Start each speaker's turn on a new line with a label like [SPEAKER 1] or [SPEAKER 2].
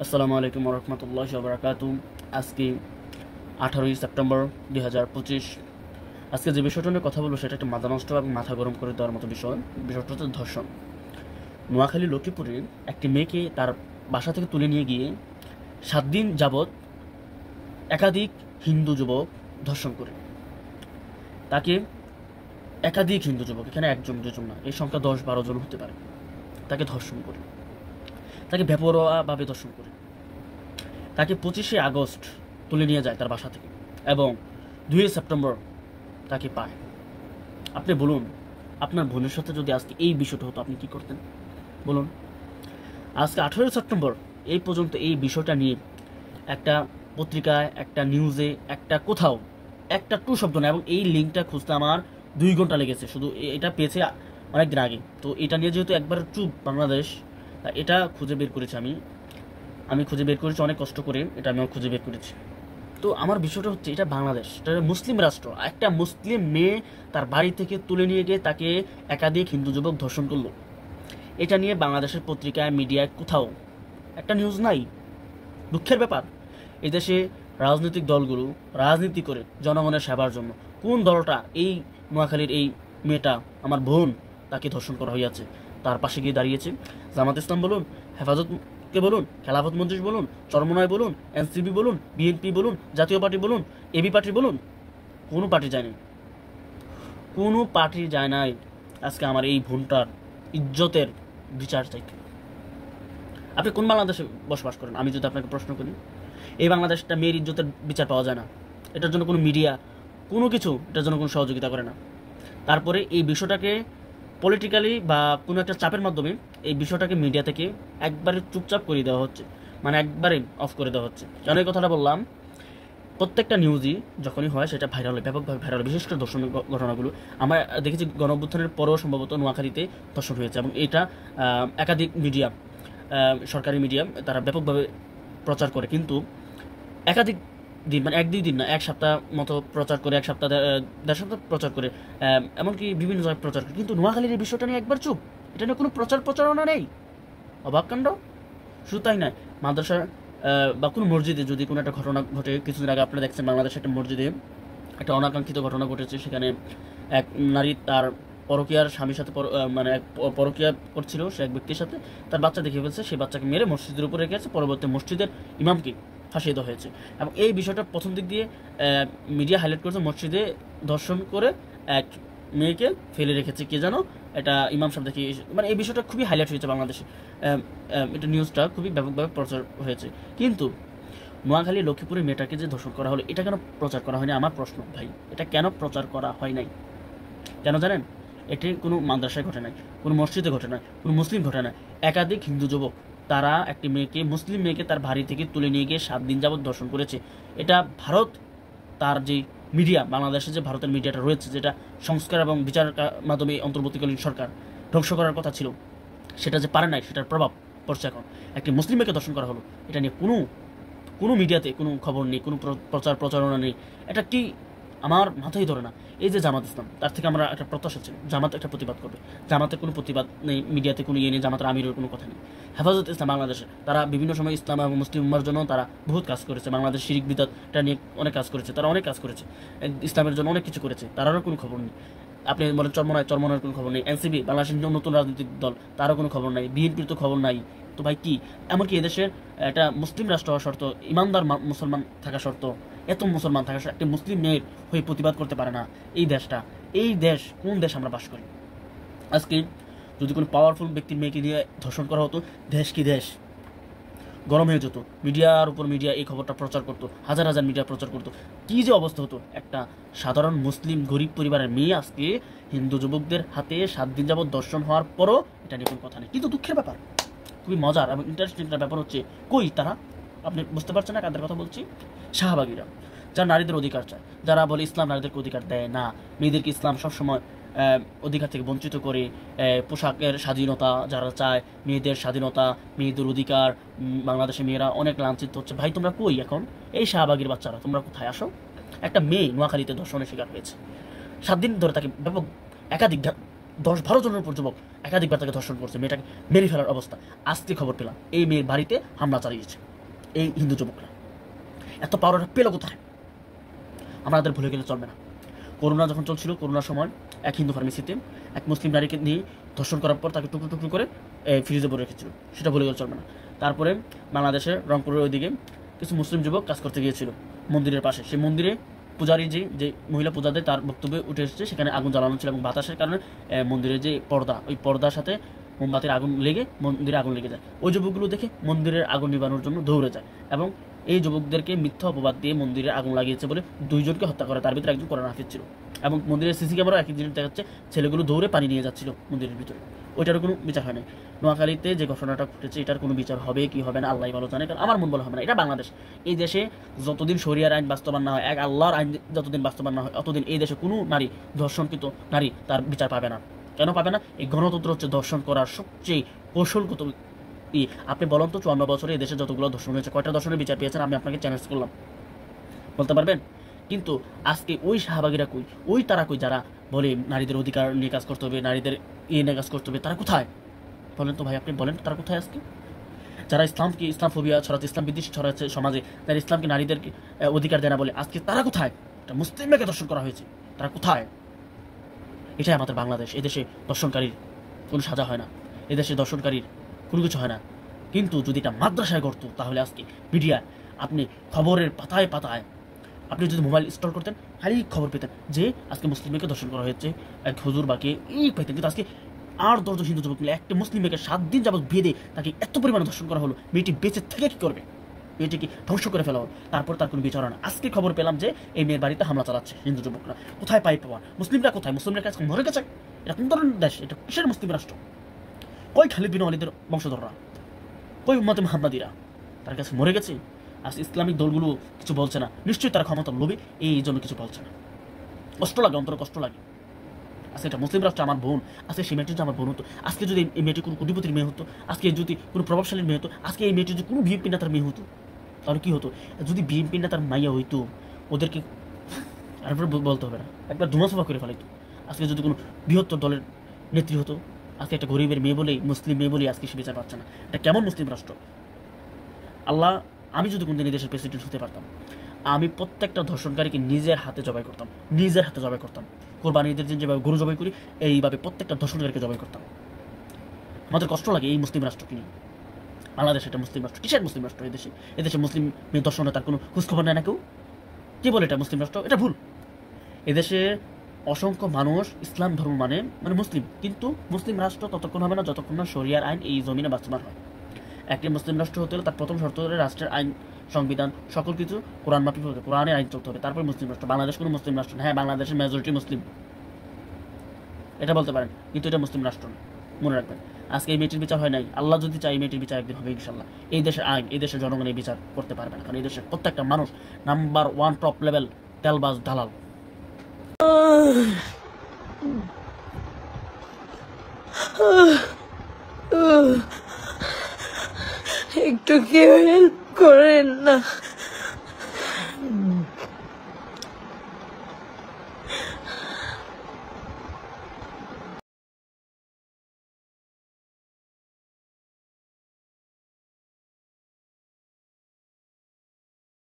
[SPEAKER 1] আসসালামু আলাইকুম রহমতুল্লাহি ওয়া বারাকাতুহু। আজকে 18ই সেপ্টেম্বর 2025। আজকে যে বিষয়টা নিয়ে কথা বলবো সেটা একটা মাথা নষ্ট এবং মাথা গরম করে দেওয়ার মতো বিষয়। বিষয়টা হচ্ছে ধর্ষণ। নোয়াখালী লক্ষ্মীপুরে একটি মেয়েকে তার বাসা থেকে তুলে নিয়ে গিয়ে 7 দিন যাবৎ একাধিক হিন্দু যুবক ধর্ষণ করে। তাকে একাধিক হিন্দু যুবক, এখানে একজন দুজন না, এই সংখ্যা 10-12 জন হতে পারে, তাকে ধর্ষণ করে, তাকে বেপরোয়াভাবে ধর্ষণ করে। তাকে 25শে আগস্ট তুলে নিয়ে যায় তার বাসা থেকে এবং 2 সেপ্টেম্বর তাকে পায়। আপনি বলুন, আপনার বোনের সাথে যদি আজকে এই বিষয়টা হতো আপনি কি করতেন বলুন? আজকে 18 সেপ্টেম্বর এই পর্যন্ত এই বিষয়টা নিয়ে একটা পত্রিকায়, একটা নিউজে, একটা কোথাও একটা টু শব্দ না, এবং এই লিঙ্কটা খুঁজতে আমার 2 ঘন্টা লেগেছে। শুধু এটা পেয়েছে অনেকদিন আগে। তো এটা নিয়ে যেহেতু একবার চুপ বাংলাদেশ, এটা খুঁজে বের করেছি আমি খুঁজে বের করেছি অনেক কষ্ট করে, এটা আমিও খুঁজে বের করেছি। তো আমার বিষয়টা হচ্ছে, এটা বাংলাদেশ, এটা মুসলিম রাষ্ট্র। একটা মুসলিম মেয়ে তার বাড়ি থেকে তুলে নিয়ে গিয়ে তাকে একাধিক হিন্দু যুবক ধর্ষণ করলো। এটা নিয়ে বাংলাদেশের পত্রিকায়, মিডিয়ায় কোথাও একটা নিউজ নাই। দুঃখের ব্যাপার, এদেশে রাজনৈতিক দলগুলো রাজনীতি করে জনগণের সেবার জন্য। কোন দলটা এই নোয়াখালীর এই মেয়েটা, আমার বোন, তাকে ধর্ষণ করা হইয়াছে, তার পাশে গিয়ে দাঁড়িয়েছে? জামাত ইসলাম বলুন, হেফাজতকে বলুন, খেলাফত মজলিস বলুন, চরমনায় বলুন, এনসিপি বলুন, বিএনপি বলুন, জাতীয় পার্টি বলুন, এবি পার্টি বলুন, কোনো পার্টি যায়নি, কোনো পার্টি যায় নাই আজকে আমার এই বোনটার ইজ্জতের বিচার চাইতে। আপনি কোন বাংলাদেশে বসবাস করেন? আমি যদি আপনাকে প্রশ্ন করি, এই বাংলাদেশটা মেয়ের ইজ্জতের বিচার পাওয়া যায় না। এটার জন্য কোনো মিডিয়া, কোনো কিছু এটার জন্য কোনো সহযোগিতা করে না। তারপরে এই বিষয়টাকে পলিটিক্যালি বা কোনো একটা চাপের মাধ্যমে এই বিষয়টাকে মিডিয়া থেকে একবারে চুপচাপ করে দেওয়া হচ্ছে, মানে একবারে অফ করে দেওয়া হচ্ছে। কেন এই কথাটা বললাম? প্রত্যেকটা নিউজই যখনই হয় সেটা ভাইরাল হয়, ব্যাপকভাবে ভাইরাল হয়, বিশেষ করে ধর্ষণের ঘটনাগুলো। আমরা দেখেছি গণঅভ্যুত্থানের পরেও সম্ভবত নোয়াখালীতে ধর্ষণ হয়েছে, এবং এটা একাধিক মিডিয়া, সরকারি মিডিয়া, তারা ব্যাপকভাবে প্রচার করে। কিন্তু একাধিক দিন, মানে 1-2 দিন না, 1 সপ্তাহ মতো প্রচার করে, 1 সপ্তাহ 1.5 সপ্তাহ প্রচার করে, এমনকি বিভিন্ন জায়গায় প্রচার করে। কিন্তু নোয়াখালীর এই বিষয়টা নিয়ে একবার চুপ, এটা নিয়ে কোনো প্রচারণা নেই। অবাক কাণ্ড। শুধু তাই নয়, মাদ্রাসা বা কোনো মসজিদে যদি কোনো একটা ঘটনা ঘটে, কিছুদিন আগে আপনারা দেখছেন বাংলাদেশে একটা মসজিদে একটা অনাকাঙ্ক্ষিত ঘটনা ঘটেছে। সেখানে এক নারী তার পরকীয়ার স্বামীর সাথে মানে পরকীয়া করছিল, সে এক ব্যক্তির সাথে, তার বাচ্চা দেখে ফেলছে, সেই বাচ্চাকে মেরে মসজিদের উপরে রেখে আছে, পরবর্তী মসজিদের ইমামকে ফাঁসিয়ে দেওয়া হয়েছে। এবং এই বিষয়টা প্রথম দিক দিয়ে মিডিয়া হাইলাইট করেছে, মসজিদে ধর্ষণ করে এক মেয়েকে ফেলে রেখেছে কে যেন, এটা ইমাম সাহেব দেখে, মানে এই বিষয়টা খুবই হাইলাইট হয়েছে বাংলাদেশে। এটা নিউজটা খুবই ব্যাপকভাবে প্রচার হয়েছে। কিন্তু নোয়াখালী লক্ষ্মীপুরের মেয়েটাকে যে ধর্ষণ করা হলো, এটা কেন প্রচার করা হয়নি? আমার প্রশ্ন ভাই, এটা কেন প্রচার করা হয় নাই? কেন জানেন? এটি কোনো মাদ্রাসায় ঘটে নাই, কোনো মসজিদে ঘটে নাই, কোনো মুসলিম ঘটে নাই। একাধিক হিন্দু যুবক তারা একটি মেয়েকে, মুসলিম মেয়েকে তার বাড়ি থেকে তুলে নিয়ে গিয়ে 7 দিন যাবৎ ধর্ষণ করেছে। এটা ভারত, তার যে মিডিয়া, বাংলাদেশে যে ভারতের মিডিয়াটা রয়েছে, যেটা সংস্কার এবং বিচার মাধ্যমে অন্তর্বর্তীকালীন সরকার ধ্বংস করার কথা ছিল, সেটা যে পারে নাই, সেটার প্রভাব পড়ছে এখন। একটি মুসলিম মেয়েকে ধর্ষণ করা হলো, এটা নিয়ে কোনো মিডিয়াতে কোনো খবর নেই, কোনো প্রচারণা নেই। এটা কি আমার মাথায় ধরে না। এই যে জামাত ইসলাম, তার থেকে আমরা একটা প্রত্যাশা ছিল জামাত একটা প্রতিবাদ করবে। জামাতের কোনো প্রতিবাদ নেই, মিডিয়াতে কোনো ইয়ে নেই, জামাতের আমিরের কোনো কথা নেই। হেফাজত ইসলাম বাংলাদেশে, তারা বিভিন্ন সময় ইসলাম এবং মুসলিম উম্মার জন্য তারা বহুত কাজ করেছে। বাংলাদেশ শিরিক বিদআতটা নিয়ে অনেক কাজ করেছে, তারা অনেক কাজ করেছে, ইসলামের জন্য অনেক কিছু করেছে, তারারও কোনো খবর নেই। আপনি বলেন চরমনার কোনো খবর নেই। এনসিপি, বাংলাদেশের নতুন রাজনৈতিক দল, তারও কোনো খবর নাই। বিএনপির তো খবর নাই। তো ভাই কি, এমনকি এদেশের একটা মুসলিম রাষ্ট্র হওয়া শর্ত, ইমানদার মুসলমান থাকা শর্ত, এত মুসলমান থাকা একটি মুসলিম মেয়ের হয়ে প্রতিবাদ করতে পারে না এই দেশটা? এই দেশ কোন দেশ আমরা বাস করি? আজকে যদি কোনো পাওয়ারফুল ব্যক্তির মেয়েকে দিয়ে ধর্ষণ করা হতো, দেশ কি দেশ গরম হয়ে যেত। মিডিয়ার উপর মিডিয়া এই খবরটা প্রচার করতো, হাজার হাজার মিডিয়া প্রচার করতো। কি যে অবস্থা হতো! একটা সাধারণ মুসলিম গরিব পরিবারের মেয়ে আজকে হিন্দু যুবকদের হাতে 7 দিন যাবৎ দর্শন হওয়ার পরও এটা নিয়ে কোনো কথা নেই। কিন্তু দুঃখের ব্যাপার, খুবই মজার এবং ইন্টারেস্টিং একটা ব্যাপার হচ্ছে, কই তারা? আপনি বুঝতে পারছেন না কাদের কথা বলছি? শাহবাগীরা, যারা নারীদের অধিকার চায়, যারা বলে ইসলাম নারীদেরকে অধিকার দেয় না, মেয়েদেরকে ইসলাম সবসময় অধিকার থেকে বঞ্চিত করে। পোশাকের স্বাধীনতা যারা চায়, মেয়েদের স্বাধীনতা, মেয়েদের অধিকার, বাংলাদেশে মেয়েরা অনেক লাঞ্ছিত হচ্ছে। ভাই তোমরা কই এখন? এই শাহবাগীর বাচ্চারা তোমরা কোথায়? আসো। একটা মেয়ে নোয়াখালীতে ধর্ষণের শিকার হয়েছে, 7 দিন ধরে তাকে ব্যাপক একাধিক 10-12 জনের উপর যুবক একাধিকবার তাকে ধর্ষণ করছে, মেয়েটাকে মেরে ফেলার অবস্থা। আজকে খবর পেলাম এই মেয়ের বাড়িতে হামলা চালিয়েছে। এই হিন্দু যুবকরা। এত পাওয়ার পেল কোথায়? আমাদের ভুলে গেলে চলবে না। করোনা যখন চলছিল, করোনার সময় এক হিন্দু ফার্মেসিতে এক মুসলিম নারীকে নিয়ে ধর্ষণ করার পর তাকে টুকরো টুকরো করে ফ্রিজে ভরে রেখেছিল, সেটা ভুলে গেলে চলবে না। তারপরে বাংলাদেশের রংপুরের ওইদিকে কিছু মুসলিম যুবক কাজ করতে গিয়েছিল মন্দিরের পাশে। সেই মন্দিরে পূজারী যে মহিলা পূজা দেয় তার বক্তব্যে উঠে এসেছে সেখানে আগুন জ্বালানো ছিল, এবং বাতাসের কারণে মন্দিরের যে পর্দা, ওই পর্দার সাথে মোমবাতির আগুন লেগে মন্দিরে আগুন লেগে যায়। ওই যুবকগুলো দেখে মন্দিরের আগুন নিবানোর জন্য দৌড়ে যায়, এবং এই যুবকদেরকে মিথ্যা অপবাদ দিয়ে মন্দিরে আগুন লাগিয়েছে বলে 2 জনকে হত্যা করে। তার ভিতরে একজন কোরআন হাফিজ ছিল, এবং মন্দিরের সিসি ক্যামেরা একই জিনিস দেখাচ্ছে, ছেলেগুলো দৌড়ে পানি নিয়ে যাচ্ছিল মন্দিরের ভিতরে। ওইটারও কোনো বিচার হয় নাই। নোয়াখালীতে যে ঘটনাটা ঘটেছে এটার কোনো বিচার হবে কি হবে না আল্লাহ ভালো জানে, কারণ আমার মন বলা হবে না। এটা বাংলাদেশ। এই দেশে যতদিন শরিয়ার আইন বাস্তবায়ন না হয়, এক আল্লাহর আইন যতদিন বাস্তবায়ন না হয়, ততদিন এই দেশে কোনো নারী, ধর্ষণকৃত নারী তার বিচার পাবে না। কেন পাবে না? এই গণতন্ত্র হচ্ছে ধর্ষণ করার সবচেয়ে কৌশলগত। আপনি বলুন তো 54 বছরে এই দেশে যতগুলো ধর্ষণ হয়েছে, কয়টা ধর্ষণের বিচার পেয়েছেন? আমি আপনাকে চ্যালেঞ্জ করলাম, বলতে পারবেন? কিন্তু আজকে ওই শাহবাগীরা কই, ওই তারা কই যারা বলে নারীদের অধিকার নিয়ে কাজ করতে হবে, নারীদের নিয়ে কাজ করতে হবে, তারা কোথায়? বলেন তো ভাই, আপনি বলেন তারা কোথায় আজকে? যারা ইসলামফোবিয়া ছড়াচ্ছে, ইসলাম বিদ্বেষ ছড়াচ্ছে সমাজে, যারা ইসলামকে নারীদের অধিকার দেয় না বলে, আজকে তারা কোথায়? একটা মুসলিম মেয়েকে ধর্ষণ করা হয়েছে, তারা কোথায়? এটাই আমাদের বাংলাদেশ। এদেশে দর্শনকারীর কোনো সাজা হয় না, এদেশে দর্শনকারীর কোনো কিছু হয় না। কিন্তু যদি এটা মাদ্রাসায় করতো, তাহলে আজকে মিডিয়া, আপনি খবরের পাতায় পাতায় আপনি যদি মোবাইল ইনস্টল করতেন, খালি খবর পেতেন যে আজকে মুসলিম মেয়েকে ধর্ষণ করা হয়েছে, এক হুজুর বাকি পেতেন। কিন্তু আজকে 8-10 জন হিন্দু যুবক মিলে একটা মুসলিম মেয়েকে 7 দিন যাবত বেঁধে তাকে এত পরিমাণে ধর্ষণ করা হলো, মেয়েটি বেঁচে থেকে কি করবে? মেয়েটিকে ধ্বংস করে ফেলা হলো, তারপর তার কোনো বিচার হয় না। আজকে খবর পেলাম যে এই মেয়ের বাড়িতে হামলা চালাচ্ছে হিন্দু যুবকরা। কোথায় পাই পাওয়া? মুসলিমরা কোথায়? মুসলিমরা কাছে মরে গেছে? এটা কোন ধরনের দেশ? এটা কিসের মুসলিম রাষ্ট্র? কই খালিদ বিন ওয়ালিদের বংশধররা? কই উম্মতে মুহাম্মাদিরা? তার কাছে মরে গেছে। আজ ইসলামিক দলগুলো কিছু বলছে না, নিশ্চয়ই তারা ক্ষমতার লোভী, এই জন্য কিছু বলছে না। কষ্ট লাগে, অন্তরে কষ্ট লাগে। আজকে এটা মুসলিম রাষ্ট্র আমার বোন, আজকে সেই মেয়েটি আমার বোন হতো, আজকে যদি এই মেয়েটি কোনো কোটিপতির মেয়ে হতো, আজকে যদি কোনো প্রভাবশালীর মেয়ে হতো, আজকে এই মেয়েটি যদি কোনো বিএনপি নেতার মেয়ে হতো, তাহলে কি হতো? যদি বিএনপি নেতার মাইয়া হইতো, ওদেরকে আরেকবার বলতে হবে না, একবার ধুমাসভা করে ফেলাইতো। আজকে যদি কোনো বৃহত্তর দলের নেত্রী হতো, আজকে একটা গরিবের মেয়ে বলেই, মুসলিম মেয়ে বলেই আজকে সে বিচার পাচ্ছে না। এটা কেমন মুসলিম রাষ্ট্র? আল্লাহ, আমি যদি কোনদিন এই দেশের প্রেসিডেন্ট হতে পারতাম, আমি প্রত্যেকটা ধর্ষণকারীকে নিজের হাতে জবাই করতাম, নিজের হাতে জবাই করতাম। কোরবানি ঈদের দিন যেভাবে গরু জবাই করি, এইভাবে প্রত্যেকটা ধর্ষণকারীকে জবাই করতাম। আমাদের কষ্ট লাগে এই মুসলিম রাষ্ট্রকে নিয়ে। বাংলাদেশ একটা মুসলিম রাষ্ট্র। কিসের মুসলিম রাষ্ট্র? এদেশে মুসলিম মেয়ে ধর্ষণে তার কোনো খোঁজখবর নেয় না কেউ। কে বলে এটা মুসলিম রাষ্ট্র? এটা ভুল। এদেশে অসংখ্য মানুষ ইসলাম ধর্ম মানে মুসলিম, কিন্তু মুসলিম রাষ্ট্র ততক্ষণ হবে না যতক্ষণ না শরিয়ার আইন এই জমিনে বাস্তবায়ন হয়। একটি মুসলিম রাষ্ট্র হতে হলে তার প্রথম শর্ত হলে রাষ্ট্রের আইন, সংবিধান, সকল কিছু কোরআন মাফিক হবে, কোরআনের আইন চলতে হবে, তারপর মুসলিম রাষ্ট্র। বাংলাদেশ কোনো মুসলিম রাষ্ট্র না। হ্যাঁ, বাংলাদেশের মেজরিটি মুসলিম, এটা বলতে পারেন, কিন্তু এটা মুসলিম রাষ্ট্র না। মনে রাখবেন, আজকে এই মেয়েটির বিচার হয় নাই, আল্লাহ যদি চাই এই মেয়েটির বিচার একদিন হবে ইনশাল্লাহ। এই দেশের আইন, এই দেশের জনগণ এই বিচার করতে পারবে না, কারণ এই দেশের প্রত্যেকটা মানুষ নাম্বার 1 টপ লেভেল তেলবাজ দালাল।
[SPEAKER 2] একটু কেউ হেল্প করেন না।